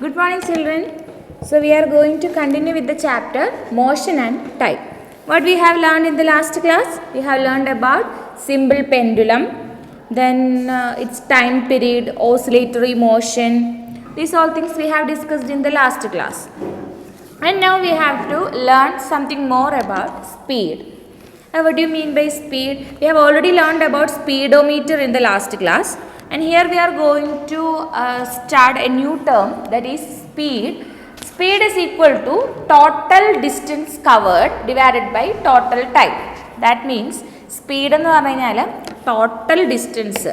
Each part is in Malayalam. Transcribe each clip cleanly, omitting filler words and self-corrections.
Good morning, children. So we are going to continue with the chapter Motion and Time. What we have learned in the last class? We have learned about simple pendulum, then its time period, oscillatory motion. These all things we have discussed in the last class. And now we have to learn something more about speed. Now what do you mean by speed? We have already learned about speedometer in the last class. And here we are going to start a new term, that is speed. Speed is equal to total distance covered divided by total time. That means speed എന്ന് പറഞ്ഞു കഴിഞ്ഞാൽ total distance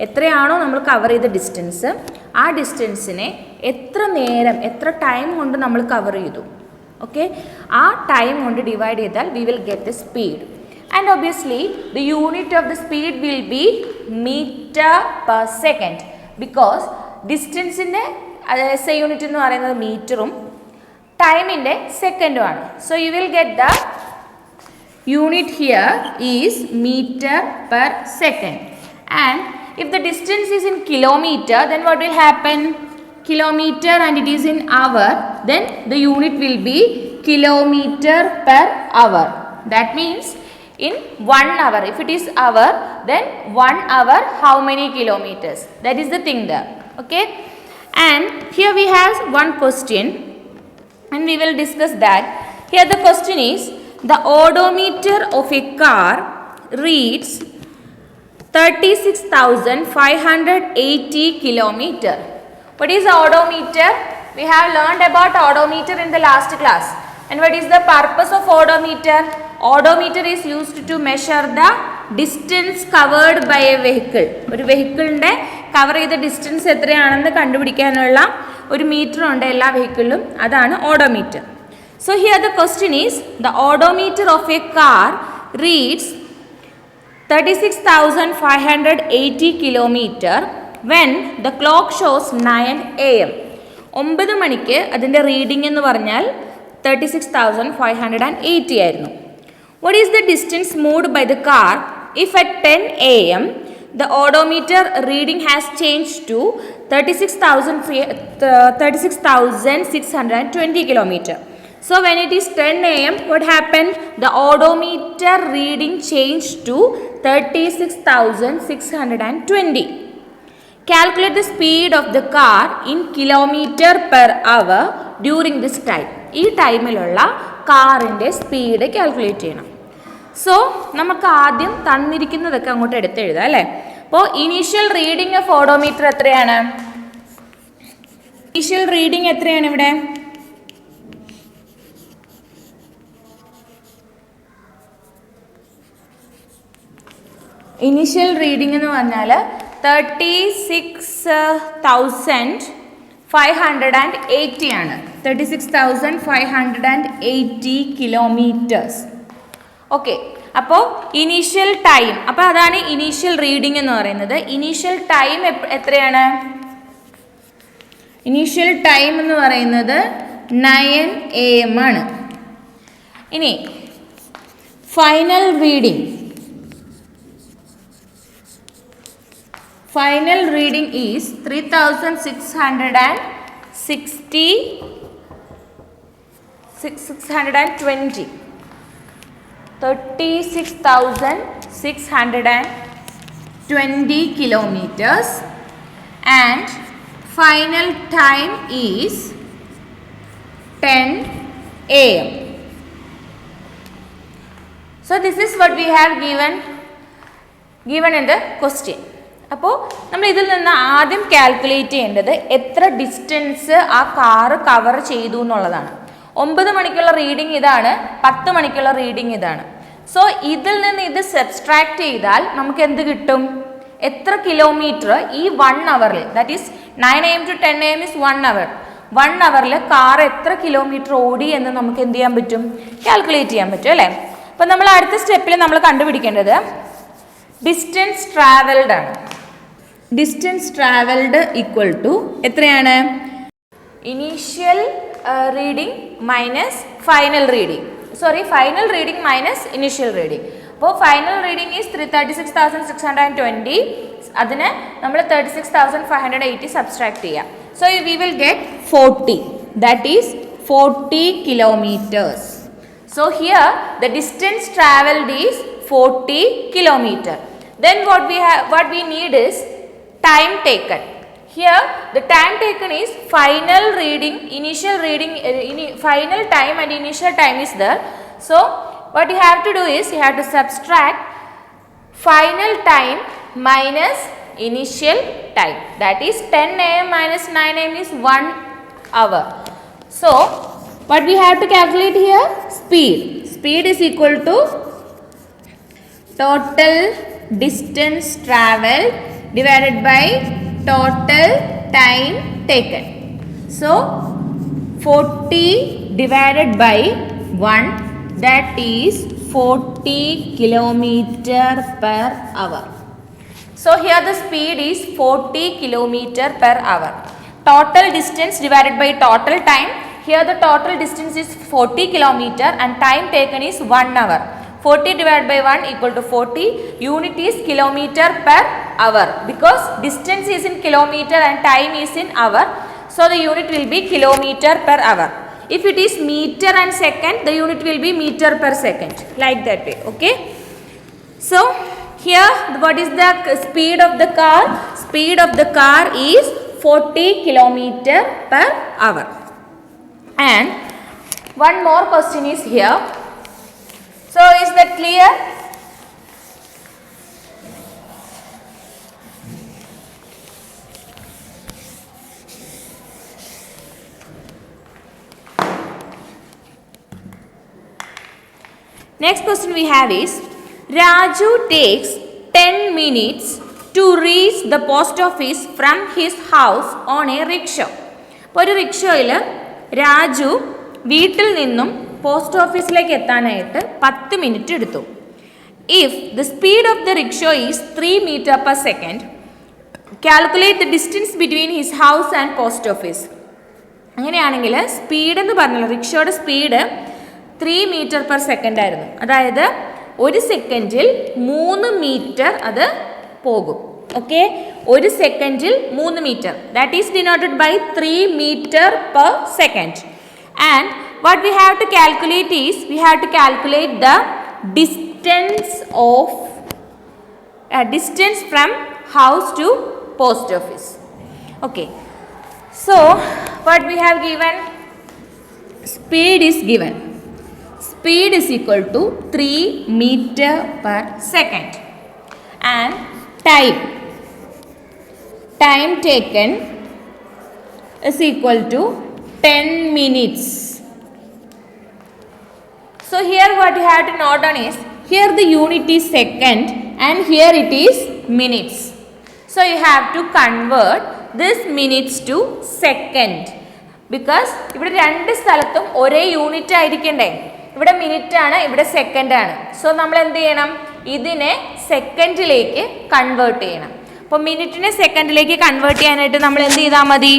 എത്രയാണോ നമ്മൾ കവർ ചെയ്ത ഡിസ്റ്റൻസ് ആ ഡിസ്റ്റൻസിനെ എത്ര നേരം എത്ര ടൈം കൊണ്ട് നമ്മൾ കവർ ചെയ്തു ഓക്കെ ആ ടൈം കൊണ്ട് ഡിവൈഡ് ചെയ്താൽ we will get the speed. And obviously the unit of the speed will be meter per second because distance in SI unit എന്ന് പറയുന്നത് മീറ്ററും ടൈമിൻ്റെ സെക്കൻഡും ആണ്. So you will get the unit here is meter per second, and if the distance is in kilometer, then what will happen? Kilometer and it is in hour, then the unit will be kilometer per hour. That means in 1 hour, if it is hour, then 1 hour how many kilometers? That is the thing there. Okay, and here we have one question and we will discuss that. Here the question is, the odometer of a car reads 36,580 kilometer. What is odometer? We have learned about odometer in the last class. And what is the purpose of odometer? Odometer is used to measure the distance covered by a vehicle. ഒരു വെഹിക്കിളിൻ്റെ കവർ ചെയ്ത ഡിസ്റ്റൻസ് എത്രയാണെന്ന് കണ്ടുപിടിക്കാനുള്ള ഒരു മീറ്റർ ഉണ്ട് എല്ലാ വെഹിക്കിളിലും, അതാണ് odometer. So here the question is, the odometer of a car reads 36,580 kilometer when the clock shows 9 am. 9 മണിക്ക് അതിൻ്റെ റീഡിംഗ് എന്ന് പറഞ്ഞാൽ 36,580 ആയിരുന്നു. What is the distance moved by the car if at 10 am the odometer reading has changed to 36,620 kilometer? So when it is 10 am, what happened? The odometer reading changed to 36,620. Calculate the speed of the car in kilometer per hour during this time. ഈ ടൈമിലുള്ള കാറിൻ്റെ സ്പീഡ് കാൽക്കുലേറ്റ് ചെയ്യണം. സോ നമുക്ക് ആദ്യം തന്നിരിക്കുന്നതൊക്കെ അങ്ങോട്ട് എടുത്തെഴുതാം അല്ലേ. അപ്പോൾ ഇനീഷ്യൽ റീഡിംഗ് ഓഫ് ഓഡോമീറ്റർ എത്രയാണ്? ഇനീഷ്യൽ റീഡിംഗ് എത്രയാണ് ഇവിടെ? ഇനീഷ്യൽ റീഡിംഗ് എന്ന് പറഞ്ഞാൽ 36,580 ആണ്. 36,580 കിലോമീറ്റേഴ്സ്. ഓക്കെ, അപ്പോൾ ഇനീഷ്യൽ ടൈം, അപ്പോൾ അതാണ് ഇനീഷ്യൽ റീഡിംഗ് എന്ന് പറയുന്നത്. ഇനീഷ്യൽ ടൈം എത്രയാണ്? ഇനീഷ്യൽ ടൈം എന്ന് പറയുന്നത് 9 am ആണ്. ഇനി final reading, final reading is 36,620 kilometers, and final time is 10 am. So this is what we have given in the question. അപ്പോൾ നമ്മൾ ഇതിൽ നിന്ന് ആദ്യം കാൽക്കുലേറ്റ് ചെയ്യേണ്ടത് എത്ര ഡിസ്റ്റൻസ് ആ കാറ് കവർ ചെയ്തു എന്നുള്ളതാണ്. 9 മണിക്കുള്ള റീഡിംഗ് ഇതാണ്, 10 മണിക്കുള്ള റീഡിംഗ് ഇതാണ്. സോ ഇതിൽ നിന്ന് ഇത് സബ്സ്ട്രാക്ട് ചെയ്താൽ നമുക്ക് എന്ത് കിട്ടും? എത്ര കിലോമീറ്റർ ഈ 1 അവറിൽ, that is 9 am to 10 am is 1 hour. 1 അവറിൽ കാർ എത്ര കിലോമീറ്റർ ഓടി എന്ന് നമുക്ക് എന്ത് ചെയ്യാൻ പറ്റും? കാൽക്കുലേറ്റ് ചെയ്യാൻ പറ്റും അല്ലേ. അപ്പം നമ്മൾ അടുത്ത സ്റ്റെപ്പിൽ നമ്മൾ കണ്ടുപിടിക്കേണ്ടത് ഡിസ്റ്റൻസ് ട്രാവൽഡ് ആണ്. ഡിസ്റ്റൻസ് ട്രാവൽഡ് ഈക്വൽ ടു എത്രയാണ്? Initial reading minus final reading, final reading minus initial reading. അപ്പോൾ ഫൈനൽ റീഡിംഗ് ഈസ് 36,620. അതിന് നമ്മൾ 36,580 സബ്സ്ട്രാക്ട് ചെയ്യാം. So we will get 40. That is 40 kilometers. So here the distance travelled is 40 kilometer. Then what we need is time taken. Here the time taken is final reading, initial reading, final time and initial time is there. So what you have to do is you have to subtract final time minus initial time. That is 10 am minus 9 am is 1 hour. So what we have to calculate here? Speed. Speed is equal to total distance travelled divided by total time taken. So 40 divided by 1, that is 40 kilometer per hour. So here the speed is 40 kilometer per hour. Total distance divided by total time. Here the total distance is 40 kilometer and time taken is 1 hour. 40 divided by 1 equal to 40. Unit is kilometer per hour because distance is in kilometer and time is in hour. So the unit will be kilometer per hour. If it is meter and second, the unit will be meter per second. Like that way. Okay. So here what is the speed of the car? Speed of the car is 40 kilometer per hour. And one more question is here. So is that clear? Next question we have is Raju takes 10 minutes to reach the post office from his house on a rickshaw. അപ്പോൾ ഒരു റിക്ഷയിൽ രാജു വീട്ടിൽ നിന്നും പോസ്റ്റ് ഓഫീസിലേക്ക് എത്താനായിട്ട് 10 മിനിറ്റ് എടുത്തു. If the speed of the rickshaw is 3 metre per second, calculate the distance between his house and post office. അങ്ങനെയാണെങ്കിൽ സ്പീഡ് എന്ന് പറഞ്ഞല്ലോ, റിക്ഷോയുടെ സ്പീഡ് 3 മീറ്റർ പെർ സെക്കൻഡ് ആയിരുന്നു. അതായത് ഒരു സെക്കൻഡിൽ 3 മീറ്റർ അത് പോകും. ഓക്കെ, ഒരു സെക്കൻഡിൽ 3 metre, that is denoted by 3 metre per second. And what we have to calculate is, we have to calculate the distance of distance from house to post office. Okay, so what we have given, speed is given. Speed is equal to 3 meter per second and time taken is equal to 10 minutes. So here what you have to note down is, here the unit is second and here it is minutes. So you have to convert this minutes to second because ഇവിടെ രണ്ട് സ്ഥലത്തും ഒരേ യൂണിറ്റ് ആയിരിക്കണ്ടേ. ഇവിടെ മിനിറ്റ് ആണ്, ഇവിടെ സെക്കൻഡ് ആണ്. സോ നമ്മൾ എന്ത് ചെയ്യണം, ഇതിനെ സെക്കൻഡിലേക്ക് കൺവേർട്ട് ചെയ്യണം. അപ്പോൾ മിനിറ്റിനെ സെക്കൻഡിലേക്ക് കൺവേർട്ട് ചെയ്യാനായിട്ട് നമ്മൾ എന്ത് ചെയ്താൽ മതി,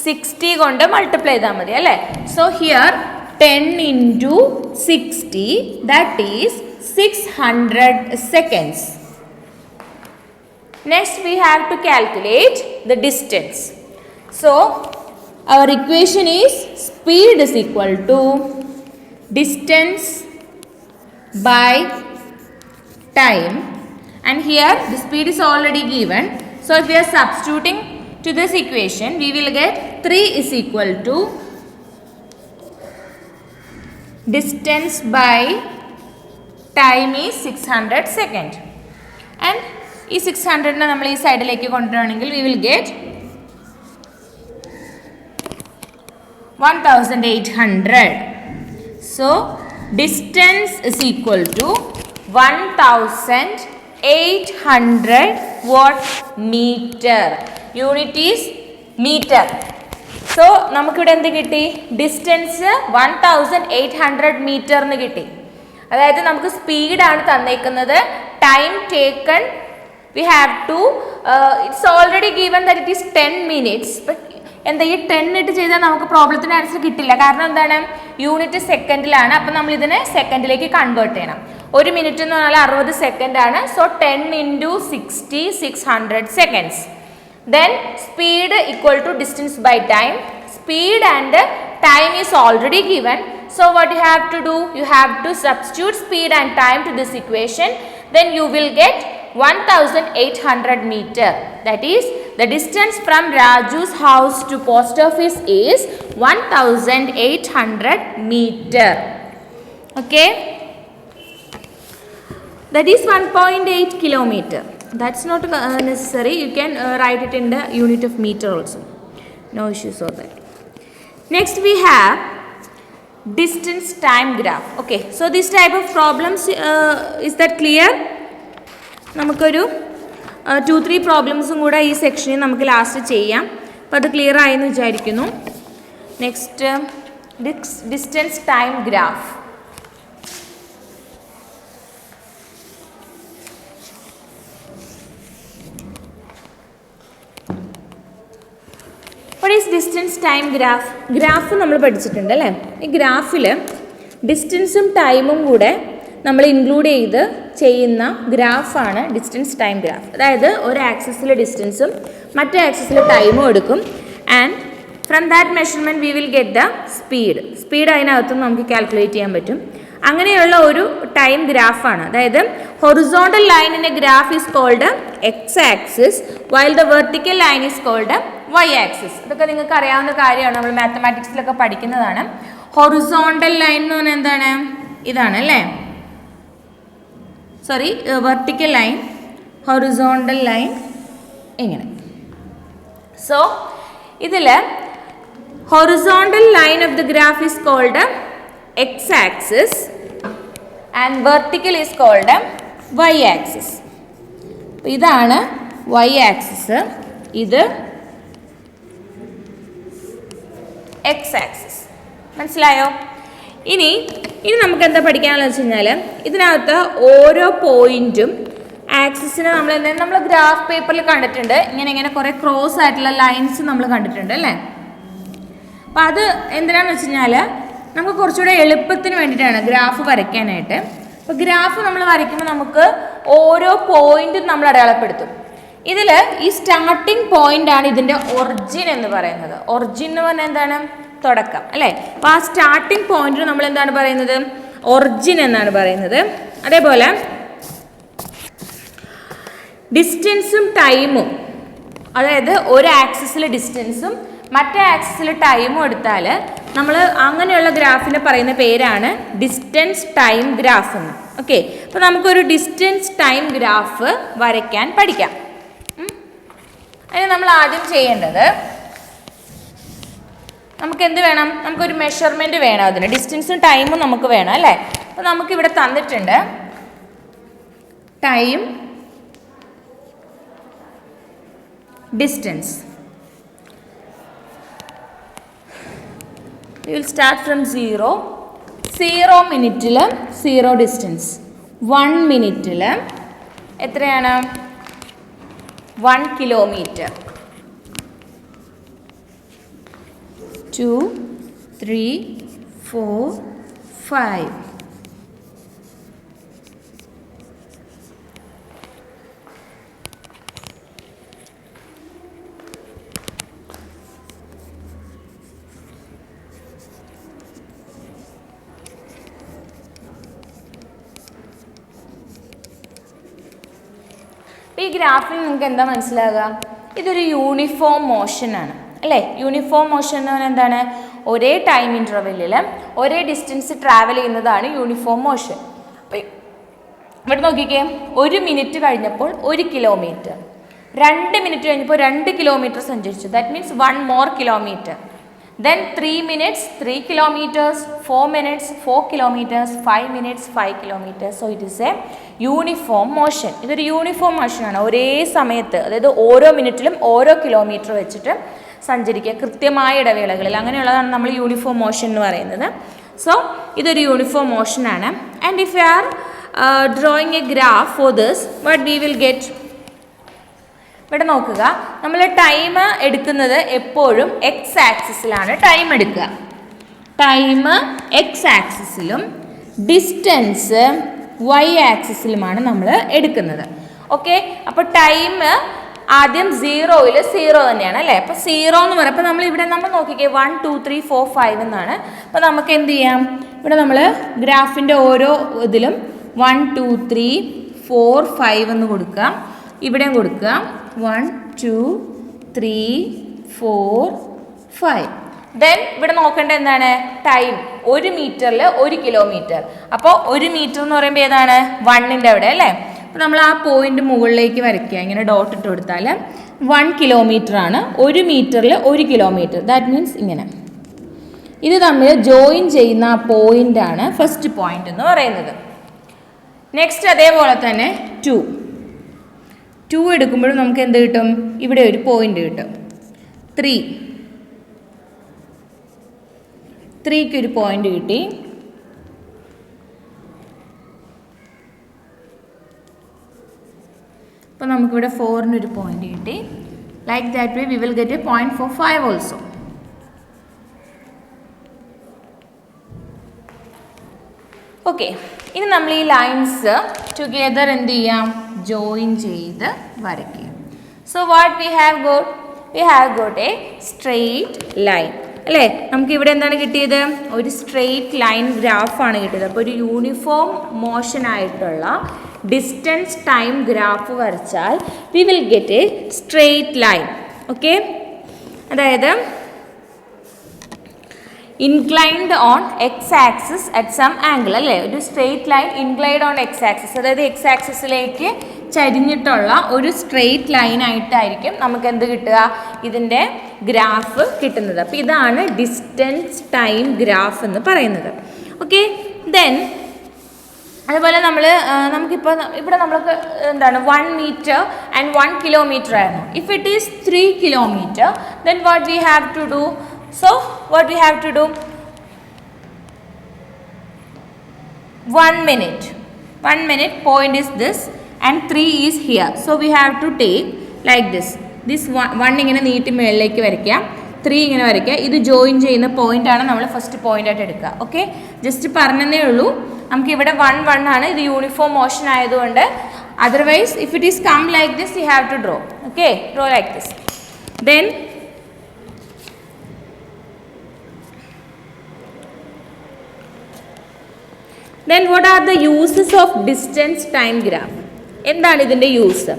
60 കൊണ്ട് മൾട്ടിപ്ലൈ ചെയ്താൽ മതി അല്ലേ. So here 10 into 60, that is 600 seconds. Next we have to calculate the distance. So our equation is speed is equal to distance by time, and here the speed is already given. So if we are substituting to this equation, we will get 3 is equal to distance by time is 600 second. And ഈ 600 നമ്മൾ ഈ സൈഡിലേക്ക് കൊണ്ടുവരികയാണെങ്കിൽ we will get 1800. So distance is equal to 1800 what meter. Unit is meter. So നമുക്കിവിടെ എന്ത് കിട്ടി, ഡിസ്റ്റൻസ് 1800 മീറ്റർ എന്ന് കിട്ടി. അതായത് നമുക്ക് സ്പീഡാണ് തന്നേക്കുന്നത്, time taken we have to it's already given that it is 10 minutes. But എന്താ ഈ 10 ഇട്ട് ചെയ്താൽ നമുക്ക് പ്രോബ്ലത്തിന് ആൻസർ കിട്ടില്ല. കാരണം എന്താണ്, യൂണിറ്റ് സെക്കൻഡിലാണ്. അപ്പം നമ്മൾ ഇതിനെ സെക്കൻഡിലേക്ക് കൺവേർട്ട് ചെയ്യണം. ഒരു മിനിറ്റ് എന്ന് പറഞ്ഞാൽ 60 സെക്കൻഡ് ആണ്. So 10 into 60, 600 seconds. then speed equal to distance by time. Speed and time is already given. So what you have to do? You have to substitute speed and time to this equation. Then you will get 1800 meter. That is, the distance from Raju's house to post office is 1800 meter. Okay. That is 1.8 kilometer. That's not necessary. You can write it in the unit of meter also. No issues with that. Next we have distance time graph. Okay. So this type of problems, is that clear? നമുക്കൊരു 2-3 പ്രോബ്ലംസും കൂടെ ഈ സെക്ഷനിൽ നമുക്ക് ലാസ്റ്റ് ചെയ്യാം. അപ്പോൾ അത് ക്ലിയർ ആയെന്ന് വിചാരിക്കുന്നു. Next distance time graph. What is distance time graph? Graph നമ്മൾ പഠിച്ചിട്ടുണ്ട് അല്ലേ? ഈ ഗ്രാഫിൽ ഡിസ്റ്റൻസും ടൈമും കൂടെ നമ്മൾ ഇൻക്ലൂഡ് ചെയ്ത് ചെയ്യുന്ന ഗ്രാഫാണ് ഡിസ്റ്റൻസ് ടൈം ഗ്രാഫ്. അതായത് ഒരു ആക്സിസിൽ ഡിസ്റ്റൻസും മറ്റേ ആക്സിസിൽ ടൈമും എടുക്കും. And from that measurement we will get the speed അതിനകത്തും നമുക്ക് കാൽക്കുലേറ്റ് ചെയ്യാൻ പറ്റും. അങ്ങനെയുള്ള ഒരു ടൈം ഗ്രാഫാണ്. അതായത് horizontal line in a graph is called X axis while the vertical line is called Y axis. ഇതൊക്കെ നിങ്ങൾക്ക് അറിയാവുന്ന കാര്യമാണ്, നമ്മൾ മാത്തമാറ്റിക്സിലൊക്കെ പഠിക്കുന്നതാണ്. ഹൊറിസോണ്ടൽ ലൈൻ എന്ന് പറഞ്ഞാൽ എന്താണ്? ഇതാണ് അല്ലേ? Sorry, vertical line, horizontal line ഇങ്ങനെ. സോ ഇതിൽ horizontal line of the graph is called X axis and vertical is called Y axis. ഇതാണ് വൈ ആക്സിസ്, ഇത് എക്സ് ആക്സിസ്. മനസ്സിലായോ? ഇനി നമുക്ക് എന്താ പഠിക്കാനുള്ളത് വെച്ച് കഴിഞ്ഞാൽ, ഇതിനകത്ത് ഓരോ പോയിന്റും ആക്സിസിന് നമ്മൾ ഗ്രാഫ് പേപ്പറിൽ കണ്ടിട്ടുണ്ട്. ഇങ്ങനെ കുറേ ക്രോസ് ആയിട്ടുള്ള ലൈൻസ് നമ്മൾ കണ്ടിട്ടുണ്ട് അല്ലേ? അപ്പം അത് എന്തിനാണെന്ന് വെച്ച് കഴിഞ്ഞാൽ നമുക്ക് കുറച്ചുകൂടെ എളുപ്പത്തിന് വേണ്ടിയിട്ടാണ് ഗ്രാഫ് വരയ്ക്കാനായിട്ട്. അപ്പോൾ ഗ്രാഫ് നമ്മൾ വരയ്ക്കുമ്പോൾ നമുക്ക് ഓരോ പോയിന്റും നമ്മൾ അടയാളപ്പെടുത്തും. ഇതിൽ ഈ സ്റ്റാർട്ടിംഗ് പോയിന്റ് ആണ് ഇതിൻ്റെ ഒറിജിൻ എന്ന് പറയുന്നത്. ഒറിജിൻ എന്ന് പറഞ്ഞാൽ എന്താണ്? തുടക്കം അല്ലേ? അപ്പോൾ ആ സ്റ്റാർട്ടിംഗ് പോയിന്റിന് നമ്മൾ എന്താണ് പറയുന്നത്? ഒറിജിൻ എന്നാണ് പറയുന്നത്. അതേപോലെ ഡിസ്റ്റൻസും ടൈമും, അതായത് ഒരു ആക്സിസിൽ ഡിസ്റ്റൻസും മറ്റേ ആക്സിസിൽ ടൈമും എടുത്താൽ നമ്മൾ അങ്ങനെയുള്ള ഗ്രാഫിനെ പറയുന്ന പേരാണ് ഡിസ്റ്റൻസ് ടൈം ഗ്രാഫ് എന്ന്. ഓക്കെ, അപ്പോൾ നമുക്കൊരു ഡിസ്റ്റൻസ് ടൈം ഗ്രാഫ് വരയ്ക്കാൻ പഠിക്കാം. അതിന് നമ്മൾ ആദ്യം ചെയ്യേണ്ടത്, നമുക്ക് എന്ത് വേണം? നമുക്കൊരു മെഷർമെൻറ്റ് വേണം. അതിന് ഡിസ്റ്റൻസും ടൈമും നമുക്ക് വേണം അല്ലേ? അപ്പോൾ നമുക്കിവിടെ തന്നിട്ടുണ്ട് time, distance. We will start from 0. 0 മിനിറ്റിൽ 0 ഡിസ്റ്റൻസ്. 1 മിനിറ്റിൽ എത്രയാണ്? 1 കിലോമീറ്റർ. 2, 3, 4, 5. ഈ ഗ്രാഫിൽ നിങ്ങൾക്ക് എന്താ മനസ്സിലാകുക? ഇതൊരു യൂണിഫോം മോഷനാണ് അല്ലേ? യൂണിഫോം മോഷൻ എന്ന് പറഞ്ഞാൽ എന്താണ്? ഒരേ ടൈം ഇൻ്റർവെല്ലിൽ ഒരേ ഡിസ്റ്റൻസ് ട്രാവൽ ചെയ്യുന്നതാണ് യൂണിഫോം മോഷൻ. അപ്പോൾ ഇവിടെ നോക്കിക്കേ, 1 മിനിറ്റ് കഴിഞ്ഞപ്പോൾ 1 കിലോമീറ്റർ, 2 മിനിറ്റ് കഴിഞ്ഞപ്പോൾ 2 കിലോമീറ്റർ സഞ്ചരിച്ചു. That means 1 more kilometre. Then 3 minutes 3 kilometers, 4 minutes 4 kilometers, 5 minutes 5 kilometers. So it is a uniform motion. ഇതൊരു യൂണിഫോം മോഷനാണ്. ഒരേ സമയത്ത്, അതായത് ഓരോ മിനിറ്റിലും ഓരോ കിലോമീറ്റർ വെച്ചിട്ട് സഞ്ചരിക്കുക കൃത്യമായ ഇടവേളകളിൽ. അങ്ങനെയുള്ളതാണ് നമ്മൾ യൂണിഫോം മോഷൻ എന്ന് പറയുന്നത്. സോ ഇതൊരു യൂണിഫോം മോഷനാണ്. And if you are drawing a graph for this, what we will get? ഇവിടെ നോക്കുക, നമ്മൾ ടൈം എടുക്കുന്നത് എപ്പോഴും എക്സ് ആക്സിസിലാണ് ടൈം എടുക്കുക. ടൈം എക്സ് ആക്സിസിലും ഡിസ്റ്റൻസ് വൈ ആക്സിസിലുമാണ് നമ്മൾ എടുക്കുന്നത്. ഓക്കെ, അപ്പോൾ ടൈം ആദ്യം 0ൽ 0 തന്നെയാണ് അല്ലേ. അപ്പോൾ 0 എന്ന് പറയുമ്പോൾ നമ്മൾ നോക്കിക്കേ 1 2 3 4 5 എന്നാണ്. അപ്പോൾ നമുക്ക് എന്ത് ചെയ്യാം, ഇവിടെ നമ്മൾ ഗ്രാഫിൻ്റെ ഓരോ ഇതിലും 1 2 3 4 5 എന്ന് കൊടുക്കുക, ഇവിടെയും കൊടുക്കുക 1 2 3 4 5. ദെൻ ഇവിടെ നോക്കേണ്ടത് എന്താണ്, ടൈം 1 മീറ്ററിൽ 1 കിലോമീറ്റർ. അപ്പോൾ 1 മീറ്റർ എന്ന് പറയുമ്പോൾ ഏതാണ് 1ൻ്റെ അവിടെ അല്ലേ. അപ്പോൾ നമ്മൾ ആ പോയിന്റ് മുകളിലേക്ക് വരയ്ക്കുക, ഇങ്ങനെ ഡോട്ട് ഇട്ട് കൊടുത്താൽ 1 കിലോമീറ്റർ ആണ്. 1 മീറ്ററിൽ 1 കിലോമീറ്റർ, ദാറ്റ് മീൻസ് ഇങ്ങനെ. ഇത് തമ്മിൽ ജോയിൻ ചെയ്യുന്ന ആ പോയിൻ്റാണ് ഫസ്റ്റ് പോയിന്റ് എന്ന് പറയുന്നത്. നെക്സ്റ്റ് അതേപോലെ തന്നെ 2 എടുക്കുമ്പോഴും നമുക്ക് എന്ത് കിട്ടും, ഇവിടെ ഒരു പോയിന്റ് കിട്ടും. 3ക്ക് ഒരു പോയിന്റ് കിട്ടി. അപ്പോൾ നമുക്കിവിടെ 4ന് ഒരു പോയിന്റ് കിട്ടി. Like that way we will get a point for 5 also. Okay, ഇനി നമ്മൾ ഈ ലൈൻസ് ടുഗെദർ എന്ത് ചെയ്യാം, ജോയിൻ ചെയ്ത് വരയ്ക്കുക. So what we have got A straight line അല്ലേ. നമുക്ക് ഇവിടെ എന്താണ് കിട്ടിയത്, ഒരു സ്ട്രെയിറ്റ് ലൈൻ ഗ്രാഫാണ് കിട്ടിയത്. അപ്പോൾ ഒരു യൂണിഫോം മോഷൻ ആയിട്ടുള്ള ഡിസ്റ്റൻസ് ടൈം ഗ്രാഫ് വരച്ചാൽ we will get a straight line. Okay, അതായത് inclined on x axis at some angle അല്ലേ. ഒരു straight line inclined on x axis, അതായത് എക്സ് ആക്സിസിലേക്ക് ചരിഞ്ഞിട്ടുള്ള ഒരു സ്ട്രെയിറ്റ് ലൈൻ ആയിട്ടായിരിക്കും നമുക്ക് എന്ത് കിട്ടുക, ഇതിൻ്റെ ഗ്രാഫ് കിട്ടുന്നത്. അപ്പോൾ ഇതാണ് ഡിസ്റ്റൻസ് ടൈം ഗ്രാഫ് എന്ന് പറയുന്നത്. ഓക്കെ, ദെൻ അതുപോലെ നമുക്കിപ്പോൾ ഇവിടെ നമ്മൾക്ക് എന്താണ് 1 മീറ്റർ ആൻഡ് 1 കിലോമീറ്റർ ആയിരുന്നു. If it is 3 kilometre then what we have to do, so what we have to do, 1 minute point is this and 3 is here, so we have to take like this 1 ഇങ്ങനെ നീട്ടി മേളിലേക്ക് വരയ്ക്കാം, 3 ഇങ്ങനെ വരയ്ക്കുക. ഇത് ജോയിൻ ചെയ്യുന്ന പോയിന്റ് ആണ് നമ്മൾ ഫസ്റ്റ് പോയിന്റ് ആയിട്ട് എടുക്കുക. ഓക്കെ, ജസ്റ്റ് പറഞ്ഞതേ ഉള്ളൂ. നമുക്ക് ഇവിടെ 1 1 ആണ്, ഇത് യൂണിഫോം മോഷൻ ആയതുകൊണ്ട്. Otherwise if it is come like this you have to draw. Okay, draw like this. Then what are the uses of distance time graph? എന്താണ് ഇതിൻ്റെ use?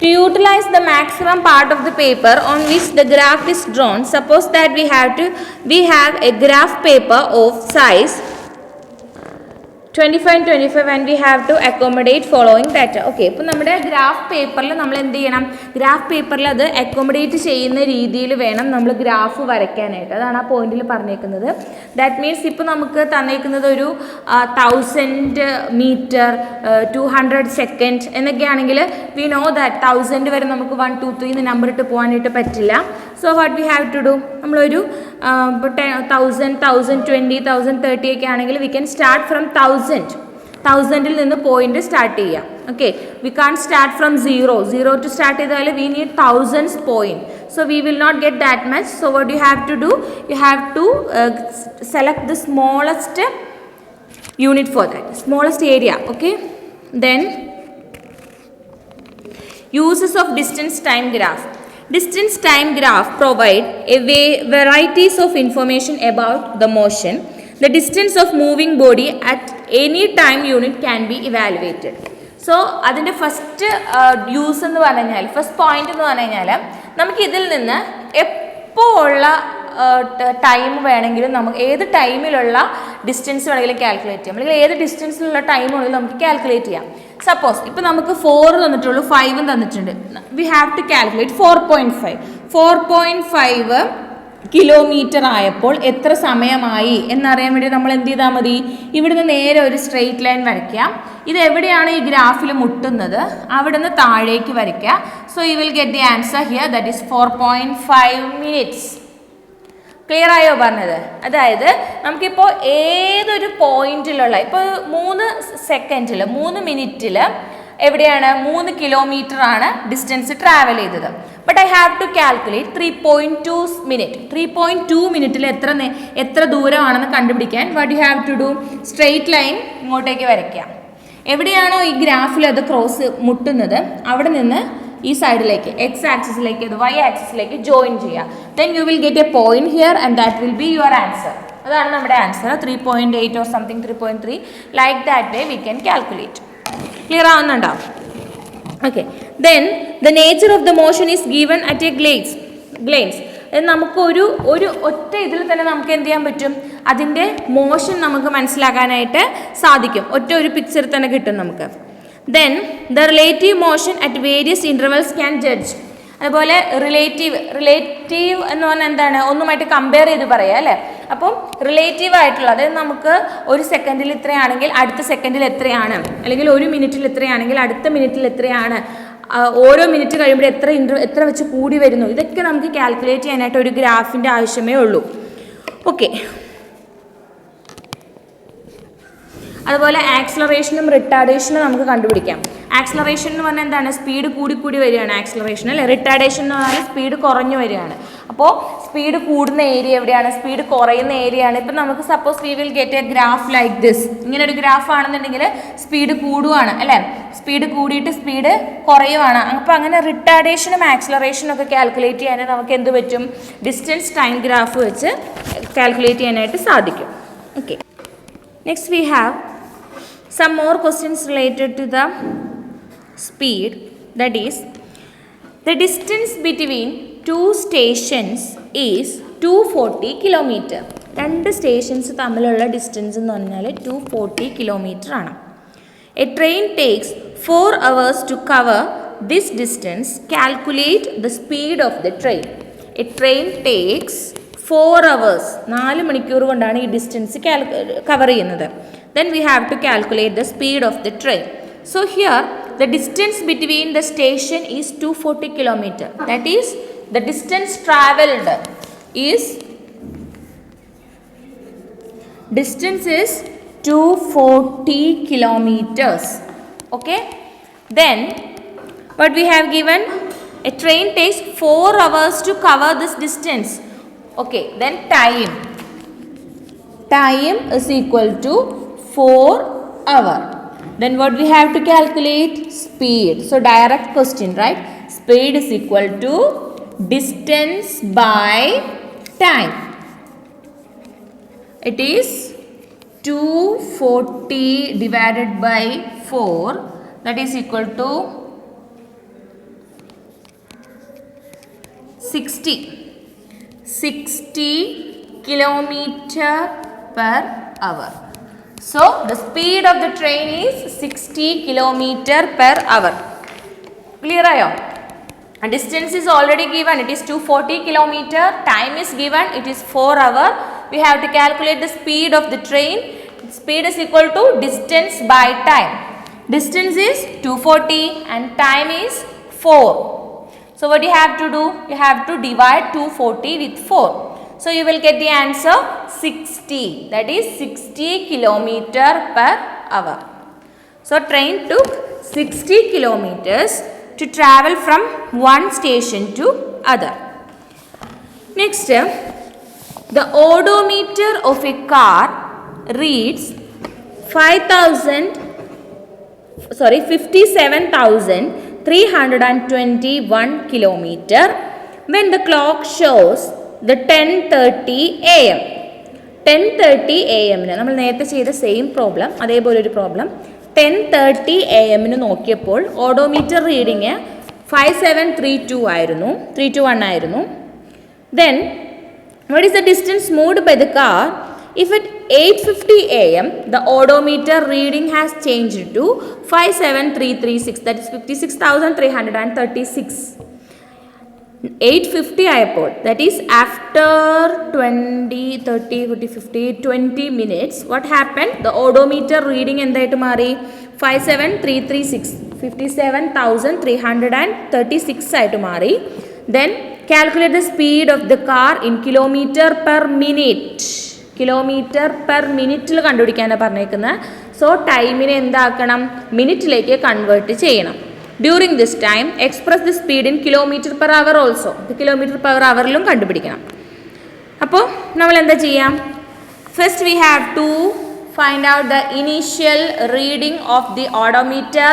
To utilize the maximum part of the paper on which the graph is drawn, suppose that we have a graph paper of size 25 and 25 and we have to accommodate following data. Okay, ഇപ്പോൾ നമ്മുടെ ഗ്രാഫ് പേപ്പറിൽ നമ്മൾ എന്ത് ചെയ്യണം, ഗ്രാഫ് പേപ്പറിൽ അത് അക്കോമഡേറ്റ് ചെയ്യുന്ന രീതിയിൽ വേണം നമ്മൾ ഗ്രാഫ് വരയ്ക്കാനായിട്ട്. അതാണ് ആ പോയിന്റിൽ പറഞ്ഞേക്കുന്നത്. ദാറ്റ് മീൻസ് ഇപ്പോൾ നമുക്ക് തന്നേക്കുന്നത് ഒരു 1000 മീറ്റർ 200 സെക്കൻഡ് എന്നൊക്കെയാണെങ്കിൽ വി നോ ദാറ്റ് 1000 വരെ നമുക്ക് 1 2 3 എന്ന് നമ്പർ ഇട്ട് പോകാനായിട്ട് പറ്റില്ല. So what we have to do, നമ്മളൊരു 1000 1020 1030 ഒക്കെ ആണെങ്കിൽ വി ക്യാൻ സ്റ്റാർട്ട് ഫ്രം 1000ൽ നിന്ന് പോയിന്റ് സ്റ്റാർട്ട് ചെയ്യാം. Okay, we can start from 0 to start ചെയ്താൽ we need thousands point. So we will not get that much. So what you have to do, you have to select the smallest unit for that, smallest area. Okay, then uses of distance time graph. Distance time graph provide a varieties of information about the motion. The distance of moving body at any time unit can be evaluated. So അതിൻ്റെ ഫസ്റ്റ് യൂസ് എന്ന് പറഞ്ഞു കഴിഞ്ഞാൽ, ഫസ്റ്റ് പോയിന്റ് എന്ന് പറഞ്ഞു കഴിഞ്ഞാൽ, നമുക്ക് ഇതിൽ നിന്ന് എപ്പോൾ ഉള്ള ടൈം വേണമെങ്കിലും നമുക്ക് ഏത് ടൈമിലുള്ള ഡിസ്റ്റൻസ് വേണമെങ്കിലും കാൽക്കുലേറ്റ് ചെയ്യാം, അല്ലെങ്കിൽ ഏത് ഡിസ്റ്റൻസിലുള്ള ടൈം വേണമെങ്കിലും നമുക്ക് കാൽക്കുലേറ്റ് ചെയ്യാം. സപ്പോസ് ഇപ്പോൾ നമുക്ക് 4 തന്നിട്ടുള്ളൂ, 5 തന്നിട്ടുണ്ട്. We have to calculate 4.5 kilometre ആയപ്പോൾ എത്ര സമയമായി എന്നറിയാൻ വേണ്ടി നമ്മൾ എന്ത് ചെയ്താൽ മതി, ഇവിടുന്ന് നേരെ ഒരു സ്ട്രെയിറ്റ് ലൈൻ വരയ്ക്കാം. ഇത് എവിടെയാണ് ഈ ഗ്രാഫിൽ മുട്ടുന്നത് അവിടെ നിന്ന് താഴേക്ക് വരയ്ക്കുക. So you will get the answer here, that is 4.5 minutes. Clear ആയോ പറഞ്ഞത്? അതായത് നമുക്കിപ്പോൾ ഏതൊരു പോയിന്റിലുള്ള, ഇപ്പോൾ 3 സെക്കൻഡിൽ 3 മിനിറ്റിൽ എവിടെയാണ് 3 കിലോമീറ്റർ ആണ് ഡിസ്റ്റൻസ് ട്രാവൽ ചെയ്തത്. But I have to calculate 3.2 minute. 3.2 മിനിറ്റിൽ എത്ര ദൂരമാണെന്ന് കണ്ടുപിടിക്കാൻ what you have to do, straight line ഇങ്ങോട്ടേക്ക് വരയ്ക്കാം. എവിടെയാണോ ഈ ഗ്രാഫിൽ അത് ക്രോസ് മുട്ടുന്നത് അവിടെ നിന്ന് ഈ സൈഡിലേക്ക് എക്സ് ആക്സിസിലേക്ക് വൈ ആക്സിസിലേക്ക് ജോയിൻ ചെയ്യുക. Then you will get a point here and that will be your answer. അതാണ് നമ്മുടെ answer. 3.8 or something 3.3 like that way we can calculate. Clear ആവുന്നുണ്ടോ? Okay. Then the nature of the motion is given at a glance. നമുക്ക് ഒരു ഒറ്റ ഇതിൽ തന്നെ നമുക്ക് എന്ത് ചെയ്യാൻ പറ്റും, അതിൻ്റെ മോഷൻ നമുക്ക് മനസ്സിലാക്കാനായിട്ട് സാധിക്കും. ഒറ്റ ഒരു പിക്ചർ തന്നെ കിട്ടും നമുക്ക്. Then the relative motion at various intervals can judge. അതുപോലെ റിലേറ്റീവ് എന്ന് പറഞ്ഞാൽ എന്താണ്, ഒന്നുമായിട്ട് കമ്പയർ ചെയ്ത് പറയാം അല്ലേ. അപ്പം റിലേറ്റീവ് ആയിട്ടുള്ള, അതായത് നമുക്ക് ഒരു സെക്കൻഡിൽ ഇത്രയാണെങ്കിൽ അടുത്ത സെക്കൻഡിൽ എത്രയാണ്, അല്ലെങ്കിൽ ഒരു മിനിറ്റിൽ ഇത്രയാണെങ്കിൽ അടുത്ത മിനിറ്റിൽ എത്രയാണ്, ഓരോ മിനിറ്റ് കഴിയുമ്പോൾ എത്ര വെച്ച് കൂടി വരുന്നു, ഇതൊക്കെ നമുക്ക് കാൽക്കുലേറ്റ് ചെയ്യാനായിട്ട് ഒരു ഗ്രാഫിൻ്റെ ആവശ്യമേ ഉള്ളൂ. ഓക്കെ. അതുപോലെ ആക്സലറേഷനും റിട്ടാർഡേഷനും നമുക്ക് കണ്ടുപിടിക്കാം. ആക്സലറേഷൻ എന്ന് പറഞ്ഞാൽ എന്താണ്, സ്പീഡ് കൂടി വരികയാണ് ആക്സലറേഷൻ അല്ലേ. റിട്ടാർഡേഷൻ എന്ന് പറഞ്ഞാൽ സ്പീഡ് കുറഞ്ഞു വരികയാണ്. അപ്പോൾ സ്പീഡ് കൂടുന്ന ഏരിയ എവിടെയാണ്, സ്പീഡ് കുറയുന്ന ഏരിയയാണ്. ഇപ്പം നമുക്ക് suppose V will get A graph like this. ഇങ്ങനെ ഒരു ഗ്രാഫ് ആണെന്നുണ്ടെങ്കിൽ സ്പീഡ് കൂടുകയാണ് അല്ലേ, സ്പീഡ് കൂടിയിട്ട് സ്പീഡ് കുറയുവാണ്. അപ്പോൾ അങ്ങനെ റിട്ടാർഡേഷനും ആക്സലറേഷനും ഒക്കെ കാൽക്കുലേറ്റ് ചെയ്യാനായിട്ട് നമുക്ക് എന്ത് പറ്റും, ഡിസ്റ്റൻസ് ടൈം ഗ്രാഫ് വെച്ച് കാൽക്കുലേറ്റ് ചെയ്യാനായിട്ട് സാധിക്കും. Okay. Next we have some more questions related to the speed. That is, the distance between two stations is 240 kilometer. രണ്ട് സ്റ്റേഷൻസ് തമ്മിലുള്ള ഡിസ്റ്റൻസ് എന്ന് പറഞ്ഞാൽ 240 കിലോമീറ്റർ ആണ്. A train takes 4 hours to cover this distance. Calculate the speed of the train. A train takes 4 hours. 4 മണിക്കൂർ കൊണ്ടാണ് ഈ ഡിസ്റ്റൻസ് കവർ ചെയ്യുന്നത്. Then we have to calculate the speed of the train. So here the distance between the station is 240 kilometer. That is, the distance traveled is 240 kilometers. Okay. Then what we have given, a train takes 4 hours to cover this distance. Okay. Then time is equal to 4 hours. Then what we have to calculate, speed. So direct question, right? Speed is equal to distance by time. It is 240 divided by 4, that is equal to 60 kilometer per hour. So the speed of the train is 60 kilometer per hour. Clear ayo? And distance is already given, it is 240 kilometer. Time is given, it is 4 hours. We have to calculate the speed of the train. Speed is equal to distance by time. Distance is 240 and time is 4. So what you have to do? You have to divide 240 with 4. So you will get the answer 60. That is 60 kilometer per hour. So train took 60 kilometers to travel from one station to other. Next, the odometer of a car reads 57,321 kilometer when the clock shows the 10:30 AM. 10:30 AM നമ്മൾ നേരത്തെ ചെയ്ത സെയിം പ്രോബ്ലം, അതേപോലെ ഒരു പ്രോബ്ലം 10:30 AM നോക്കിയപ്പോൾ ഓഡോമീറ്റർ റീഡിങ് 321 ആയിരുന്നു. Then what is the distance moved by the car? If at 8:50 AM the odometer reading has changed to 57336, that is 56,336. 8:50 ആയപ്പോൾ, that is after 20, 30, 40, 50, 20 minutes, what happened? The odometer reading എന്തായിട്ട് മാറി? 57336, 57,336 ആയിട്ട് മാറി. Then calculate the speed of the car in kilometer per minute. Kilometre per മിനിറ്റിൽ കണ്ടുപിടിക്കാനാണ് പറഞ്ഞേക്കുന്നത്. സോ ടൈമിനെ എന്താക്കണം? മിനിറ്റിലേക്ക് കൺവേർട്ട് ചെയ്യണം. During this time express the speed in kilometre per hour also. Kilometre per അവറിലും കണ്ടുപിടിക്കണം. അപ്പോൾ നമ്മൾ എന്താ ചെയ്യാം? First we have to find out the initial reading of the odometer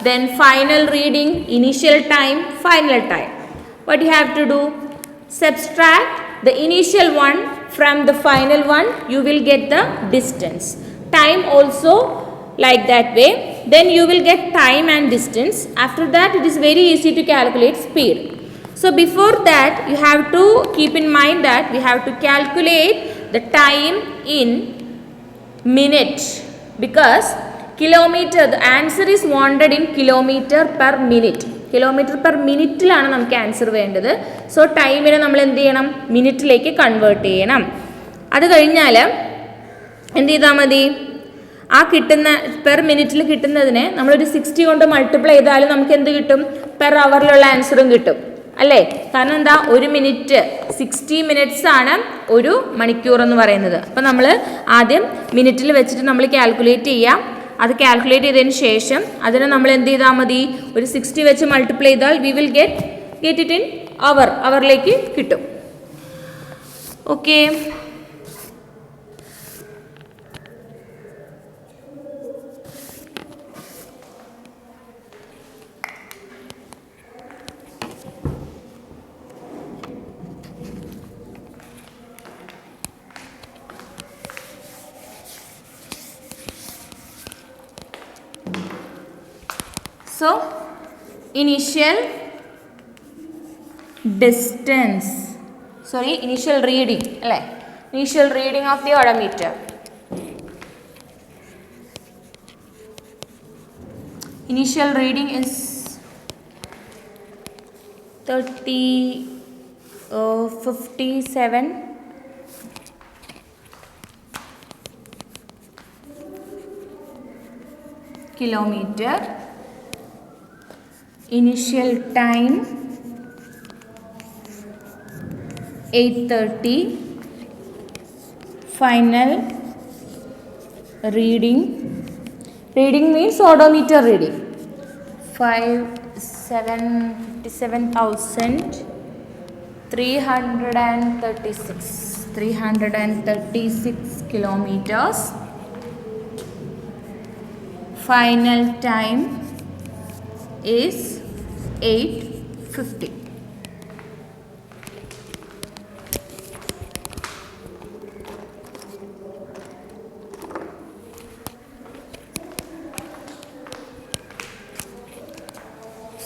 then final reading, initial time, final time. What you have to do? Subtract the initial one from the final one, you will get the distance. Time also like that way, then you will get time and distance. After that it is very easy to calculate speed. So before that you have to keep in mind that we have to calculate the time in minute, because kilometer, the answer is wanted in kilometer per minute. Kilometre per മിനിറ്റിലാണ് നമുക്ക് ആൻസർ വേണ്ടത്. സോ ടൈമിനെ നമ്മൾ എന്ത് ചെയ്യണം? മിനിറ്റിലേക്ക് കൺവേർട്ട് ചെയ്യണം. അത് കഴിഞ്ഞാൽ എന്ത് ചെയ്താൽ മതി? ആ കിട്ടുന്ന പെർ മിനിറ്റിൽ കിട്ടുന്നതിനെ നമ്മളൊരു 60 കൊണ്ട് മൾട്ടിപ്ലൈ ചെയ്താലും നമുക്ക് എന്ത് കിട്ടും? പെർ അവറിലുള്ള ആൻസറും കിട്ടും അല്ലേ? കാരണം എന്താ, ഒരു മിനിറ്റ് 60 മിനിറ്റ്സ് ആണ് ഒരു മണിക്കൂർ എന്ന് പറയുന്നത്. അപ്പം നമ്മൾ ആദ്യം മിനിറ്റിൽ വെച്ചിട്ട് നമ്മൾ കാൽക്കുലേറ്റ് ചെയ്യാം. അത് കാൽക്കുലേറ്റ് ചെയ്തതിന് ശേഷം അതിനെ നമ്മൾ എന്ത് ചെയ്താൽ മതി? ഒരു 60 വെച്ച് മൾട്ടിപ്ലൈ ചെയ്താൽ we will get it in അവറിലേക്ക് കിട്ടും. Okay, so initial distance, initial reading അല്ലേ? Initial reading of the odometer. Initial reading is 57 kilometer. Initial time 8:30. Final reading means odometer reading 336 kilometers. Final time is 8:50.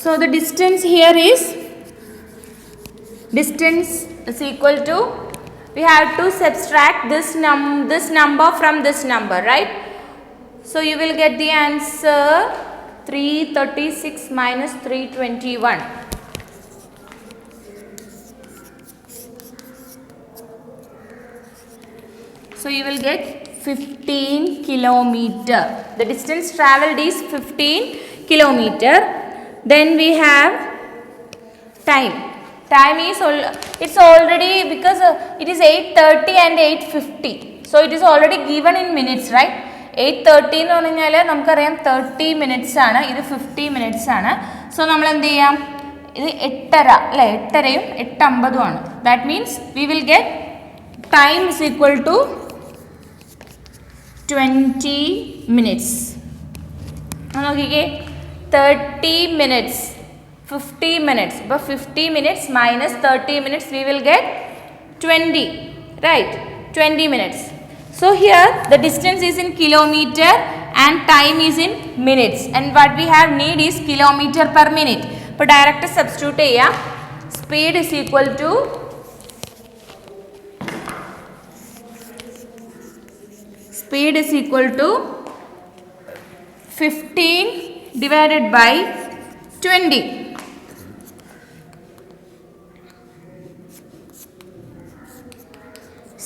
So the distance here is equal to, we have to subtract this number from this number, right? So you will get the answer 336 minus 321. So you will get 15 kilometer. The distance traveled is 15 kilometer. Then we have time. Time is it's already, because it is 8:30 and 8:50. So it is already given in minutes, right? 8:30 എന്ന് പറഞ്ഞു കഴിഞ്ഞാൽ നമുക്കറിയാം 30 മിനിറ്റ്സ് ആണ്, ഇത് 50 മിനിറ്റ്സ് ആണ്. സോ നമ്മൾ എന്ത് ചെയ്യാം? ഇത് 8:30 അല്ലേ? 8:30യും 8:50 ആണ്. That means we will get time is equal to 20 minutes. നോക്കിക്കേ, 30 minutes, 50 minutes. But 50 minutes minus 30 minutes, we will get 20, right? 20 minutes. So here the distance is in kilometer and time is in minutes. And what we have need is kilometer per minute. So direct substitute cheya. Speed is equal to speed is equal to 15 divided by 20.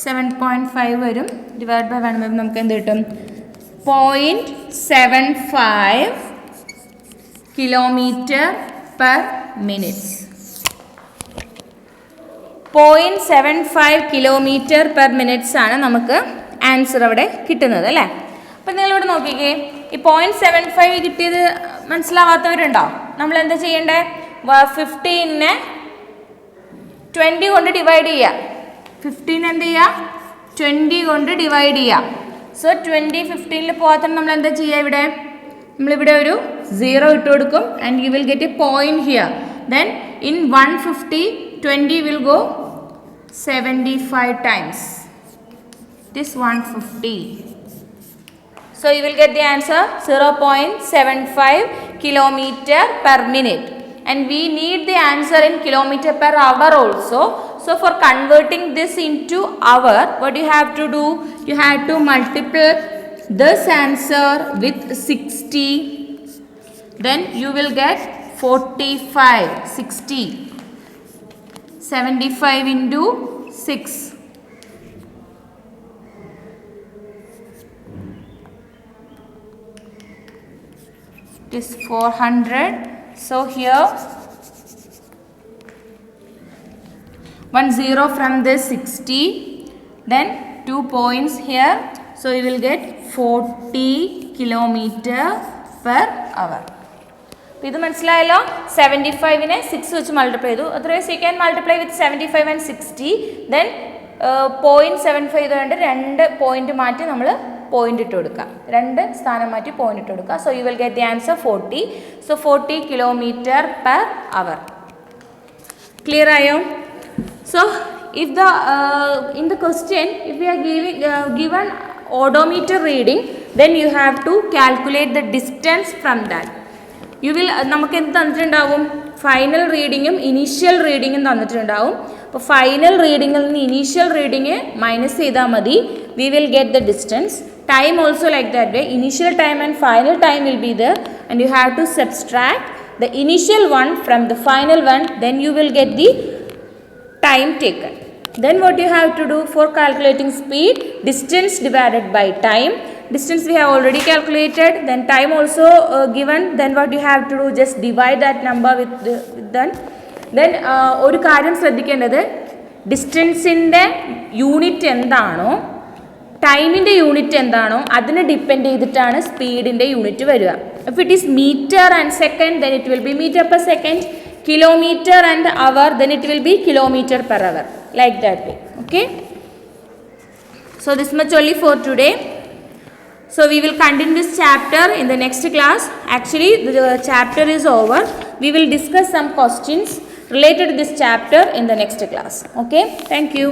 $7.5 വരും. ഡിവൈഡ് ബൈ 1 നമുക്ക് എന്ത് കിട്ടും? 0.75 kilometre per minute. 0.75 kilometre per minutes ആണ് നമുക്ക് ആൻസർ അവിടെ കിട്ടുന്നത് അല്ലേ? അപ്പം നിങ്ങളിവിടെ നോക്കിക്കേ, ഈ 0.75 കിട്ടിയത് മനസ്സിലാവാത്തവരുണ്ടോ? നമ്മൾ എന്താ ചെയ്യേണ്ടത്? 15നെ 20 കൊണ്ട് ഡിവൈഡ് ചെയ്യുക. 15 എന്ത് ചെയ്യുക? 20 കൊണ്ട് ഡിവൈഡ് ചെയ്യുക. സോ 20 15ൽ പോകാത്ത നമ്മൾ എന്താ ചെയ്യുക? ഇവിടെ നമ്മളിവിടെ ഒരു 0 ഇട്ട് കൊടുക്കും and you will get a point here. Then in 150, 20 will go 75 times. This 150. So you will get the answer 0.75 kilometer per minute. And we need the answer in kilometer per hour also. So for converting this into hour, what you have to do? You have to multiply this answer with 60. Then you will get 45, 60. 75 into 6. It is 400. So here 1 0 from this 60, then 2 points here, so you will get 40 kilometer per hour. ഇത് മനസ്സിലായല്ലോ. 75നെ 6 വെച്ച് മൾട്ടിപ്ലൈ ചെയ്തു. Otherwise you can multiply with 75 and 60. Then 0.75 ചെയ്തുകൊണ്ട് 2 പോയിന്റ് മാറ്റി നമ്മൾ പോയിന്റ് ഇട്ട് കൊടുക്കുക, 2 സ്ഥാനം മാറ്റി പോയിന്റ് ഇട്ട് കൊടുക്കുക. So you will get the answer 40. So 40 kilometre per our. Clear ആയോ? So if the in the question if we are given odometer reading, then you have to calculate the distance from that. You will നമുക്ക് എന്ത് തന്നിട്ടുണ്ടാവും? Final റീഡിങ്ങും initial റീഡിങ്ങും തന്നിട്ടുണ്ടാവും. അപ്പോൾ ഫൈനൽ റീഡിങ്ങിൽ നിന്ന് ഇനീഷ്യൽ റീഡിങ് മൈനസ് ചെയ്താൽ മതി. We will get the distance. Time also like that way. Initial time and final time will be there, and you have to subtract the initial one from the final one. Then you will get the time taken. Then what you have to do for calculating speed? Distance divided by time. Distance we have already calculated. Then time also given. Then what you have to do? Just divide that number with that. Then ഒരു കാര്യം ശ്രദ്ധിക്കേണ്ടത്, ഡിസ്റ്റൻസിൻ്റെ യൂണിറ്റ് എന്താണോ ടൈമിൻ്റെ യൂണിറ്റ് എന്താണോ അതിനെ ഡിപ്പെൻഡ് ചെയ്തിട്ടാണ് സ്പീഡിൻ്റെ യൂണിറ്റ് വരിക. If it is metre and second, then it will be meter per second. Kilometer and hour, then it will be kilometer per hour, like that way. Okay, so this much only for today. So we will continue this chapter in the next class. Actually the chapter is over. We will discuss some questions related to this chapter in the next class. Okay, thank you.